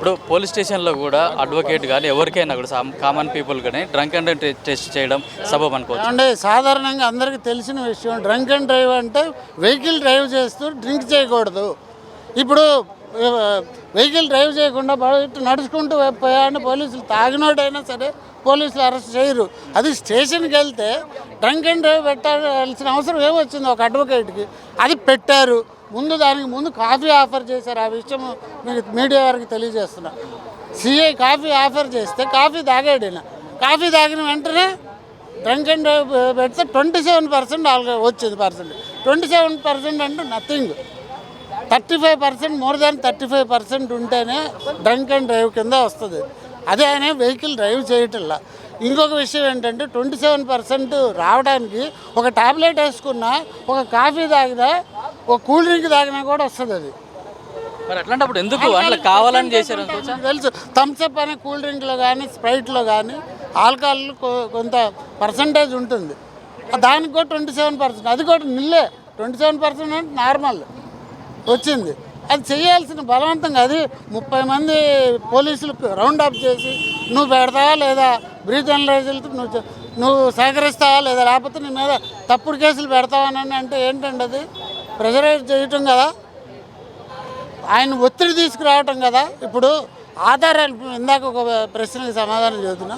ఇప్పుడు పోలీస్ స్టేషన్లో కూడా అడ్వకేట్ కానీ ఎవరికైనా కూడా కామన్ పీపుల్ కానీ డ్రంక్ అండ్ టెస్ట్ చేయడం సబబ్ అనుకోవచ్చు. అంటే సాధారణంగా అందరికీ తెలిసిన విషయం, డ్రంక్ అండ్ డ్రైవ్ అంటే వెహికల్ డ్రైవ్ చేస్తూ డ్రింక్ చేయకూడదు. ఇప్పుడు వెహికల్ డ్రైవ్ చేయకుండా బయట నడుచుకుంటూ పోయాలని పోలీసులు తాగినోడైనా సరే పోలీసులు అరెస్ట్ చేయరు. అది స్టేషన్కి వెళ్తే డ్రంక్ అండ్ డ్రైవ్ పెట్టాల్సిన అవసరం ఏమొచ్చింది ఒక అడ్వకేట్కి? అది పెట్టారు. దానికి ముందు కాఫీ ఆఫర్ చేశారు. ఆ విషయం మీకు మీడియా వారికి తెలియజేస్తున్నా. సిఐ కాఫీ ఆఫర్ చేస్తే కాఫీ తాగాడు. కాఫీ తాగిన వెంటనే డ్రంక్ అండ్ డ్రైవ్ పెడితే 27% వచ్చింది. 27% అంటే నథింగ్. 35%, మోర్ దాన్ 35% ఉంటేనే డ్రంక్ అండ్ డ్రైవ్ కింద వస్తుంది. అదే ఆయన వెహికల్ డ్రైవ్ చేయటంలా. ఇంకొక విషయం ఏంటంటే 27% రావడానికి ఒక టాబ్లెట్ వేసుకున్నా, ఒక కాఫీ తాగినా, ఒక కూల్ డ్రింక్ తాగినా కూడా వస్తుంది. అది మరి అట్లాంటప్పుడు ఎందుకు అట్లా కావాలని చేశారు తెలుసు. థమ్స్అప్ అనే కూల్ డ్రింక్లో కానీ స్ప్రైట్లో కానీ ఆల్కహాల్ కొంత పర్సంటేజ్ ఉంటుంది. దానికి కూడా 27%, అది కూడా నిల్లే. 27% అంటే నార్మల్ వచ్చింది. అది చేయాల్సిన బలవంతంగా అది 30 మంది పోలీసులకు రౌండ్ అప్ చేసి నువ్వు పెడతావా లేదా, బ్రీత్ అనలైజర్లకు నువ్వు సహకరిస్తావా లేదా, లేకపోతే నీ మీద తప్పుడు కేసులు పెడతావా అని అంటే ఏంటండి? అది ప్రెజరైజ్ చేయటం కదా, ఆయన ఒత్తిడి తీసుకురావటం కదా. ఇప్పుడు ఆధారాలు, ఇందాక ఒక ప్రశ్నకి సమాధానం చెబుతున్నా,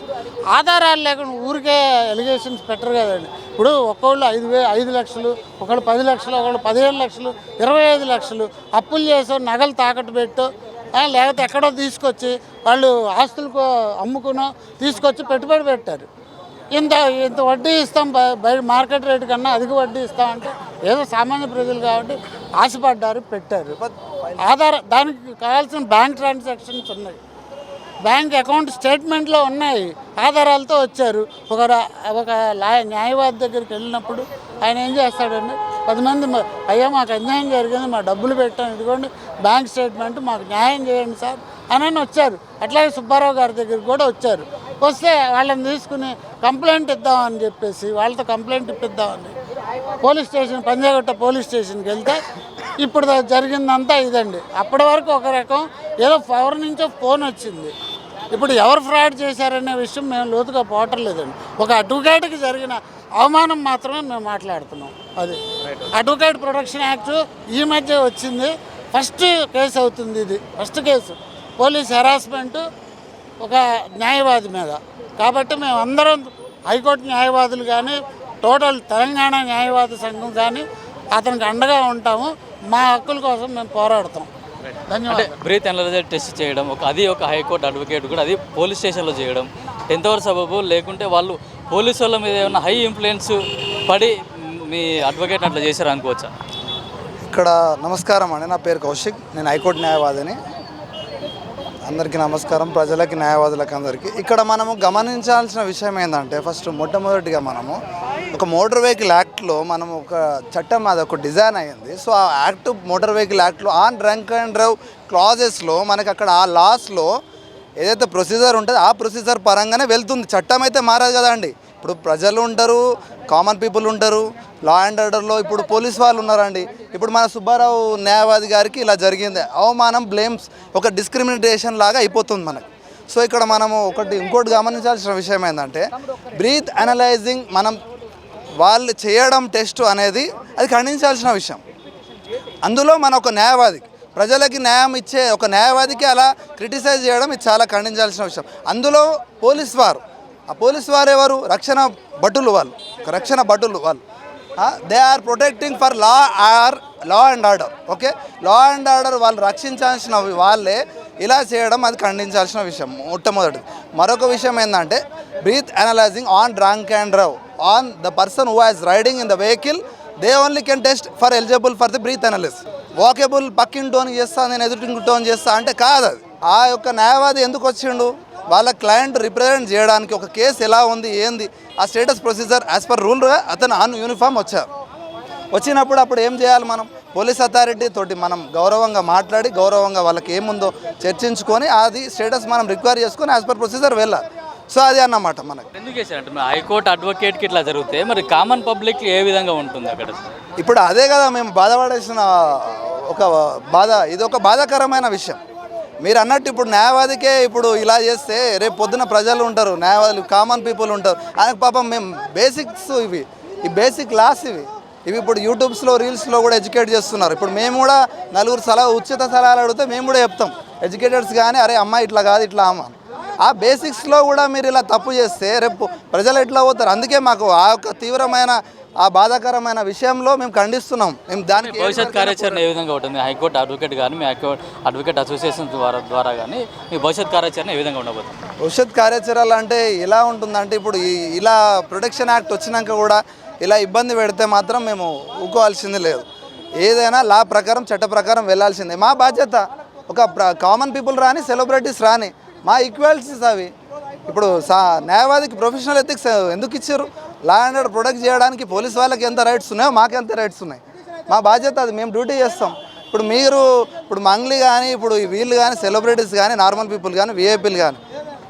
ఆధారాలు లేకుండా ఊరికే ఎలిగేషన్స్ పెట్టరు కదండి. ఇప్పుడు ఒక్కొళ్ళు 5 లక్షలు, ఒకళ్ళు 10 లక్షలు, ఒకళ్ళు 15 లక్షలు, 25 లక్షలు అప్పులు చేసో, నగలు తాకట్టు పెట్టో, లేకపోతే ఎక్కడో తీసుకొచ్చి వాళ్ళు ఆస్తులకు అమ్ముకునో తీసుకొచ్చి పెట్టుబడి పెట్టారు. ఇంత వడ్డీ ఇస్తాం, బయట మార్కెట్ రేటు కన్నా అధిక వడ్డీ ఇస్తామంటే ఏదో సామాన్య ప్రజలు కాబట్టి ఆశపడ్డారు, పెట్టారు. దానికి కావాల్సిన బ్యాంక్ ట్రాన్సాక్షన్స్ ఉన్నాయి, బ్యాంక్ అకౌంట్ స్టేట్మెంట్లో ఉన్నాయి, ఆధారాలతో వచ్చారు. ఒక న్యాయవాది దగ్గరికి వెళ్ళినప్పుడు ఆయన ఏం చేస్తాడండి, 10 మంది అయ్యా మాకు అన్యాయం జరిగింది, మా డబ్బులు పెట్టాం, ఇదిగోండి బ్యాంక్ స్టేట్మెంట్, మాకు న్యాయం చేయండి సార్ అని వచ్చారు. అట్లాగే సుబ్బారావు గారి దగ్గరికి కూడా వచ్చారు. వస్తే వాళ్ళని తీసుకుని కంప్లైంట్ ఇద్దామని చెప్పేసి వాళ్ళతో కంప్లైంట్ ఇప్పిద్దామని పోలీస్ స్టేషన్, పంజాగుట్ట పోలీస్ స్టేషన్కి వెళ్తే ఇప్పుడు జరిగిందంతా ఇదండి. అప్పటి వరకు ఒక రకం ఏదో ఎవరి నుంచో ఫోన్ వచ్చింది. ఇప్పుడు ఎవరు ఫ్రాడ్ చేశారనే విషయం మేము లోతుగా పోవటం లేదండి. ఒక అడ్వకేట్కి జరిగిన అవమానం మాత్రమే మేము మాట్లాడుతున్నాం. అది అడ్వకేట్ ప్రొటెక్షన్ యాక్ట్ ఈ మధ్య వచ్చింది. ఫస్ట్ కేసు అవుతుంది. ఇది ఫస్ట్ కేసు పోలీస్ హెరాస్మెంటు ఒక న్యాయవాది మీద. కాబట్టి మేము అందరం హైకోర్టు న్యాయవాదులు కానీ, టోటల్ తెలంగాణ న్యాయవాది సంఘం కానీ అతనికి అండగా ఉంటాము. మా హక్కుల కోసం మేము పోరాడతాం. ధన్యవాదాలు. బ్రీత్ అనలైజర్ టెస్ట్ చేయడం అది ఒక హైకోర్టు అడ్వకేట్ కూడా అది పోలీస్ స్టేషన్లో చేయడం ఎంతవరకు సబబు? లేకుంటే వాళ్ళు పోలీసు వాళ్ళ మీద ఏమైనా హై ఇన్ఫ్లుయెన్స్ పడి మీ అడ్వకేట్ అట్లా చేశారు అనుకోవచ్చా? ఇక్కడ నమస్కారం అండి, నా పేరు కౌశిక్, నేను హైకోర్టు న్యాయవాదిని. అందరికీ నమస్కారం, ప్రజలకి, న్యాయవాదులకి అందరికీ. ఇక్కడ మనము గమనించాల్సిన విషయం ఏంటంటే, ఫస్ట్ మొట్టమొదటిగా మనము ఒక మోటార్ వెహికల్ యాక్ట్లో మనం ఒక చట్టం, అది ఒక డిజైన్ అయ్యింది. సో ఆ యాక్ట్, మోటార్ వెహికల్ యాక్ట్లో ఆన్ డ్రంక్ అండ్ డ్రైవ్ క్లాజెస్లో మనకి అక్కడ ఆ లాస్లో ఏదైతే ప్రొసీజర్ ఉంటుందో ఆ ప్రొసీజర్ పరంగానే వెళ్తుంది. చట్టం అయితే మారదు కదండి. ఇప్పుడు ప్రజలు ఉంటారు, కామన్ పీపుల్ ఉంటారు, లా అండ్ ఆర్డర్లో ఇప్పుడు పోలీస్ వాళ్ళు ఉన్నారండి. ఇప్పుడు మన సుబ్బారావు న్యాయవాది గారికి ఇలా జరిగింది, అవమానం, బ్లేమ్స్, ఒక డిస్క్రిమినేషన్ లాగా అయిపోతుంది మనకి. సో ఇక్కడ మనము ఇంకోటి గమనించాల్సిన విషయం ఏంటంటే, బ్రీత్ అనలైజింగ్ మనం వాళ్ళు చేయడం టెస్ట్ అనేది అది ఖండించాల్సిన విషయం. అందులో మన ఒక న్యాయవాదికి, ప్రజలకి న్యాయం ఇచ్చే ఒక న్యాయవాదికి అలా క్రిటిసైజ్ చేయడం ఇది చాలా ఖండించాల్సిన విషయం. అందులో పోలీస్ వారు, ఆ పోలీస్ వారు ఎవరు? రక్షణ భటులు వాళ్ళు, రక్షణ భటులు వాళ్ళు. They are protecting for law and order. Okay, law and order వాళ్ళు రక్షించాల్సిన వాళ్ళే ఇలా చేయడం అది ఖండించాల్సిన విషయం మొట్టమొదటిది. మరొక విషయం ఏంటంటే, breath analyzing on drunk and drive on the person who has riding in the vehicle, they only can test for eligible for the breath analysis. వాకేబుల్ పక్కిన టోన్ చేస్తా, నేను ఎదుటి టోన్ చేస్తా అంటే కాదు అది. ఆ యొక్క న్యాయవాది ఎందుకు వచ్చిండు? వాళ్ళ క్లయింట్ రిప్రజెంట్ చేయడానికి. ఒక కేసు ఎలా ఉంది, ఏంది, ఆ status procedure as per rule అతను యూనిఫామ్ వచ్చారు. వచ్చినప్పుడు అప్పుడు ఏం చేయాలి? మనం పోలీస్ అథారిటీ తోటి మనం గౌరవంగా మాట్లాడి, గౌరవంగా వాళ్ళకి ఏముందో చర్చించుకొని అది స్టేటస్ మనం రిక్వైర్ చేసుకొని యాజ్ పర్ ప్రొసీజర్ వెళ్ళాలి. సో అది అన్నమాట మనకు. ఎందుకు చేశారంటే హైకోర్టు అడ్వకేట్కి ఇట్లా జరిగితే మరి కామన్ పబ్లిక్ ఏ విధంగా ఉంటుంది అక్కడ? ఇప్పుడు అదే కదా మేము బాధపడేసిన ఒక బాధ. ఇది ఒక బాధాకరమైన విషయం. మీరు అన్నట్టు ఇప్పుడు న్యాయవాదికే ఇప్పుడు ఇలా చేస్తే రేపు పొద్దున ప్రజలు ఉంటారు, న్యాయవాదులు కామన్ పీపుల్ ఉంటారు. ఆయనకు పాపం మేము బేసిక్స్ ఇవి, ఈ బేసిక్ లాస్ ఇవి ఇప్పుడు యూట్యూబ్స్లో రీల్స్లో కూడా ఎడ్యుకేట్ చేస్తున్నారు. ఇప్పుడు మేము కూడా నలుగురు ఉచిత సలహాలు అడిగితే మేము కూడా చెప్తాం ఎడ్యుకేటర్స్ కానీ, అరే అమ్మ ఇట్లా కాదు ఇట్లా అమ్మ. ఆ బేసిక్స్లో కూడా మీరు ఇలా తప్పు చేస్తే రేపు ప్రజలు ఎట్లా పోతారు? అందుకే మాకు ఆ యొక్క తీవ్రమైన ఆ బాధాకరమైన విషయంలో మేము ఖండిస్తున్నాం. మేము దానికి భవిష్యత్ కార్యాచరణ ఏ విధంగా ఉంటుంది? హైకోర్టు అడ్వకేట్ కానీ, మీ అడ్వకేట్ అసోసియేషన్ ద్వారా కానీ మీ భవిష్యత్ కార్యాచరణ ఏ విధంగా ఉండబోతుంది? భవిష్యత్ కార్యాచరణ అంటే ఎలా ఉంటుందంటే, ఇప్పుడు ఇలా ప్రొటెక్షన్ యాక్ట్ వచ్చినాక కూడా ఇలా ఇబ్బంది పెడితే మాత్రం మేము ఊకోవాల్సింది లేదు. ఏదైనా లా ప్రకారం చట్ట ప్రకారం వెళ్ళాల్సిందే. మా బాధ్యత. ఒక కామన్ పీపుల్ రాని, సెలబ్రిటీస్ రాని, మా ఈక్వాలిటీస్ అవి. ఇప్పుడు న్యాయవాదికి ప్రొఫెషనల్ ఎథిక్స్ ఎందుకు ఇచ్చారు? లా అండ్ ఆర్డర్ ప్రొటెక్ట్ చేయడానికి పోలీస్ వాళ్ళకి ఎంత రైట్స్ ఉన్నాయో మాకు ఎంత రైట్స్ ఉన్నాయి. మా బాధ్యత అది, మేము డ్యూటీ చేస్తాం. ఇప్పుడు మంగ్లీ కానీ, ఇప్పుడు వీళ్ళు కానీ, సెలబ్రిటీస్ కానీ, నార్మల్ పీపుల్ కానీ, విఐపీలు కానీ,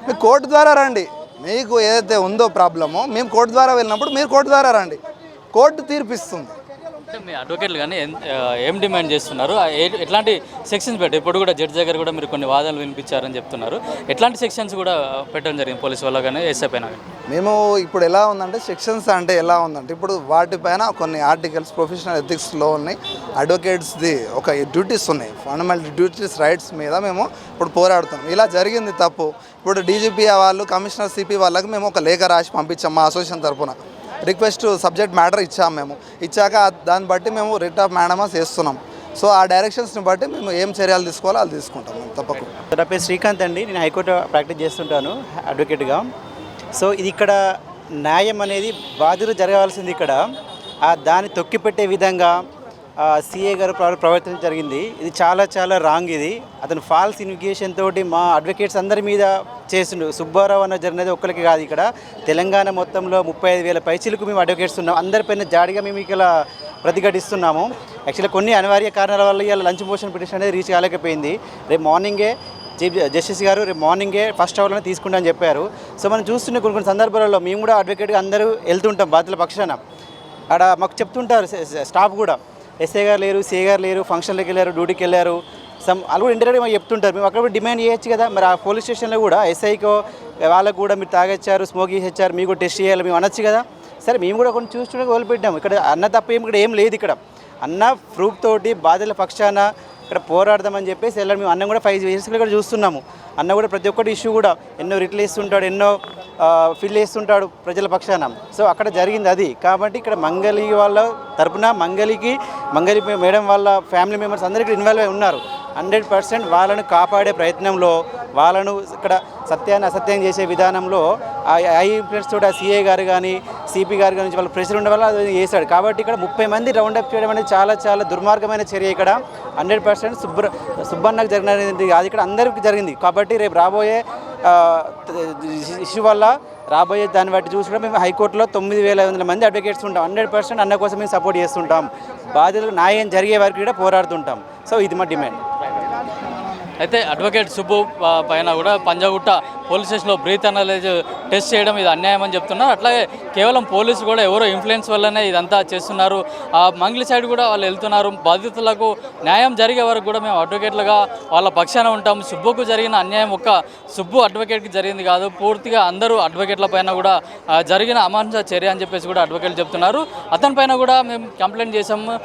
మీరు కోర్టు ద్వారా రండి. మీకు ఏదైతే ఉందో ప్రాబ్లమో మేము కోర్టు ద్వారా వెళ్ళినప్పుడు మీరు కోర్టు ద్వారా రండి, కోర్టు తీర్పిస్తుంది. అంటే మీ అడ్వకేట్లు కానీ ఏం డిమాండ్ చేస్తున్నారు? ఎట్లాంటి సెక్షన్స్ పెట్టారు? ఇప్పుడు కూడా జడ్జి దగ్గర కూడా మీరు కొన్ని వాదనలు వినిపించారని చెప్తున్నారు. ఎట్లాంటి సెక్షన్స్ కూడా పెట్టడం జరిగింది పోలీసు వల్ల కానీ, ఎస్ఐ పైన కానీ? మేము ఇప్పుడు ఎలా ఉందంటే, సెక్షన్స్ అంటే ఎలా ఉందంటే, ఇప్పుడు వాటిపైన కొన్ని ఆర్టికల్స్ ప్రొఫెషనల్ ఎథిక్స్లో ఉన్నాయి, అడ్వకేట్స్ది ఒక డ్యూటీస్ ఉన్నాయి, ఫండమెంటల్ డ్యూటీస్ రైట్స్ మీద మేము ఇప్పుడు పోరాడుతాం. ఇలా జరిగింది తప్పు. ఇప్పుడు డీజీపీ వాళ్ళు, కమిషనర్ సిపి వాళ్ళకి మేము ఒక లేఖ రాసి పంపించాం మా అసోసియేషన్ తరఫున. రిక్వెస్ట్ సబ్జెక్ట్ మ్యాటర్ ఇచ్చాము. మేము ఇచ్చాక దాన్ని బట్టి మేము రిట్ ఆఫ్ మేనమాస్ చేస్తున్నాం. సో ఆ డైరెక్షన్స్ని బట్టి మేము ఏం చర్యలు తీసుకోవాలో అది తీసుకుంటాం మేము తప్పకుండా. నా పేరు శ్రీకాంత్ అండి. నేను హైకోర్టు ప్రాక్టీస్ చేస్తుంటాను అడ్వకేట్గా. సో ఇది ఇక్కడ న్యాయం అనేది బాధ్యత జరగాల్సింది. ఇక్కడ దాన్ని తొక్కిపెట్టే విధంగా సిఏ గారు ప్రవర్తించడం జరిగింది. ఇది చాలా చాలా రాంగ్. ఇది అతను ఫాల్స్ ఇన్విగేషన్ తోటి మా అడ్వకేట్స్ అందరి మీద చేసిండు. సుబ్బారావు అన్న జరిగినది ఒక్కరికి కాదు, ఇక్కడ తెలంగాణ మొత్తంలో 35,000 పైచీలకు మేము అడ్వకేట్స్ ఉన్నాం. అందరిపైన జాడిగా మేము ఇలా ప్రతిఘటిస్తున్నాము. యాక్చువల్గా కొన్ని అనివార్య కారణాల వల్ల ఇలా లంచ్ మోషన్ పిటిషన్ అనేది రీచ్ కాలేకపోయింది. రేపు మార్నింగే చీఫ్ జస్టిస్ గారు రేపు మార్నింగే ఫస్ట్ అవర్లోనే తీసుకుంటా అని చెప్పారు. సో మనం చూస్తున్న కొన్ని సందర్భాలలో మేము కూడా అడ్వకేట్గా అందరూ వెళ్తుంటాం బాధ్యుల పక్షాన. అక్కడ మాకు చెప్తుంటారు స్టాఫ్ కూడా, ఎస్ఐ గారు లేరు, సిఏ గారు లేరు, ఫంక్షన్లోకి వెళ్ళారు, డ్యూటీకి వెళ్ళారు, వాళ్ళు కూడా ఇంటర్వ్యూ మాకు చెప్తుంటారు. మేము అక్కడ కూడా డిమాండ్ చేయొచ్చు కదా. మరి ఆ పోలీస్ స్టేషన్లో కూడా ఎస్ఐకో వాళ్ళకు కూడా మీరు తాగొచ్చారు, స్మోక్ చేసారు, మీకు టెస్ట్ చేయాలి మేము అనొచ్చు కదా. సరే మేము కూడా కొన్ని చూస్తుండే వదిలిపెట్టాము. ఇక్కడ అన్న తప్ప ఇక్కడ ఏం లేదు. ఇక్కడ అన్న ప్రూఫ్ తోటి బాధ్యుల పక్షాన ఇక్కడ పోరాడదామని చెప్పేసి వెళ్ళాడు. మేము అన్న కూడా 5 years కూడా చూస్తున్నాము. అన్న కూడా ప్రతి ఒక్కటి ఇష్యూ కూడా ఎన్నో రిట్లు వేస్తుంటాడు, ఎన్నో ఫిల్ చేస్తుంటాడు ప్రజల పక్షాన. సో అక్కడ జరిగింది అది. కాబట్టి ఇక్కడ మంగళి వాళ్ళ తరపున మంగళి మేడం వాళ్ళ ఫ్యామిలీ మెంబర్స్ అందరూ ఇక్కడ ఇన్వాల్వ్ అయి ఉన్నారు. 100% వాళ్ళను కాపాడే ప్రయత్నంలో, వాళ్ళను ఇక్కడ సత్యాన్ని అసత్యం చేసే విధానంలో ఐ ఇన్ఫ్లుయెన్స్ తోటి ఆ సిఏ గారు కానీ, సిపి గారు కానీ వాళ్ళ ప్రెషర్ ఉండే వల్ల అది చేశాడు. కాబట్టి ఇక్కడ 30 మంది రౌండప్ చేయడం అనేది చాలా చాలా దుర్మార్గమైన చర్య. ఇక్కడ 100% సుబ్బన్నకు జరిగినది కాదు, ఇక్కడ అందరికీ జరిగింది. కాబట్టి రేపు రాబోయే ఇష్యూ వల్ల రాబోయే దాన్ని బట్టి చూసుకుంటే మేము హైకోర్టులో 9,500 మంది అడ్వకేట్స్ ఉంటాం. 100% అన్న కోసం మేము సపోర్ట్ చేస్తుంటాం. బాధ్యతలు న్యాయం జరిగే వరకు కూడా పోరాడుతుంటాం. సో ఇది మా డిమాండ్. అయితే అడ్వకేట్ సుబ్బు పైన కూడా పంజాగుట్ట పోలీస్ స్టేషన్లో బ్రీత్ అనలైజ్ టెస్ట్ చేయడం ఇది అన్యాయం అని చెప్తున్నారు. అట్లాగే కేవలం పోలీసు కూడా ఎవరో ఇన్ఫ్లుయెన్స్ వల్లనే ఇదంతా చేస్తున్నారు. ఆ మంగ్లీ సైడ్ కూడా వాళ్ళు వెళ్తున్నారు. బాధితులకు న్యాయం జరిగే వరకు కూడా మేము అడ్వకేట్లుగా వాళ్ళ పక్షాన ఉంటాం. సుబ్బుకు జరిగిన అన్యాయం ఒక్క సుబ్బు అడ్వకేట్కి జరిగింది కాదు, పూర్తిగా అందరూ అడ్వకేట్ల పైన కూడా జరిగిన అమానుష చర్య అని చెప్పేసి కూడా అడ్వకేట్లు చెప్తున్నారు. అతని పైన కూడా మేము కంప్లైంట్ చేసాము.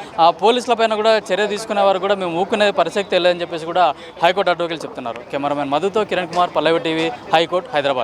పోలీసుల పైన కూడా చర్య తీసుకునే వరకు కూడా మేము ఊకునే పరిస్థితి లేదని చెప్పేసి కూడా హైకోర్టు అడ్వకేట్లు చెప్తున్నారు. కెమెరామెన్ మధుతో కిరణ్ కుమార్, పల్లవి టీవీ, హైకోర్టు, హైదరాబాద్.